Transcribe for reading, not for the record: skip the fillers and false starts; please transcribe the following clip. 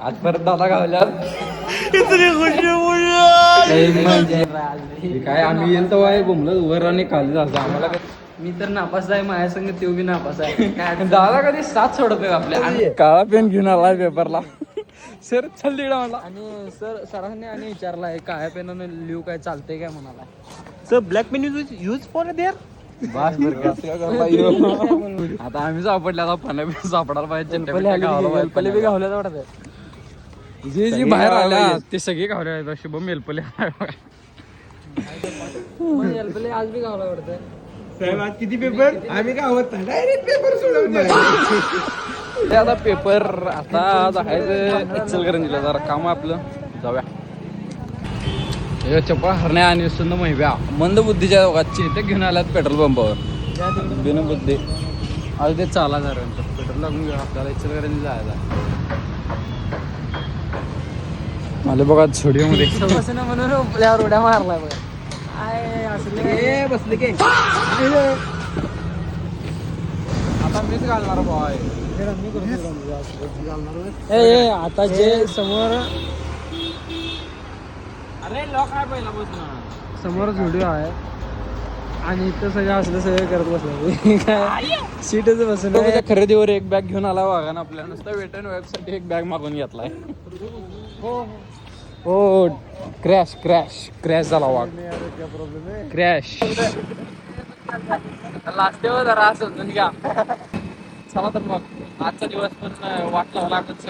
आज परत दादा गावल्यात काय आम्ही येईल तर आहे बोंबलत वर आणि खाली जायचं आम्हाला मी तर नापास आहे माझ्या संग तो बी नापास आहे दादा कधी साथ सोडत आपल्या काळा पेन घेऊन आला पेपरला सर चल तिकडे मला आणि सरांनी आणि विचारलाय काळ्या पेनानं लिहू काय चालतंय काय म्हणाला sir black pen use for there. बस आता आम्ही सापडल्या आता पाण्या सापडायला पाहिजे पहिले बी गावल्यात वाटत जे जी बाहेर आल्या ते सगळे गावल्या शुभम मेलपले आज बी गावला वाटतंय साहेब आज किती पेपर आम्ही गावत नाही डायरेक्ट पेपर सोडवणार. ते आता पेपर आता जायचं इचलकरंजीला जरा काम आपलं जाऊया चप्पल हरण्या आणि सुंद महिब्या मंद बुद्धीच्या दोघांची ते घेऊन आल्यात पेट्रोल पंपावर बिनबुद्धी आज ते चाला जरा पेट्रोल लागून घेऊन आपल्याला इचलकरंजी जायला मला बघा झोडिओमध्ये म्हणून आपल्यावर उड्या मारलाय बघा असले बसले की आता मीच घालणार बॉय आता जे समोर अरे लॉक आहे पहिला बसून समोर व्हिडिओ आहे आणि इथं सगळं असलं सगळं करत बसलं काय सीटच बसून त्या खरेदीवर एक बॅग घेऊन आला बघा ना आपल्या नुसतं वेट अँड वेबसाठी एक बॅग मागून घेतलाय हो क्रॅश झाला वाघ क्रॅश लास्ट जरा समजून घ्या चला तर मग आजचा दिवस पण वाटला लागत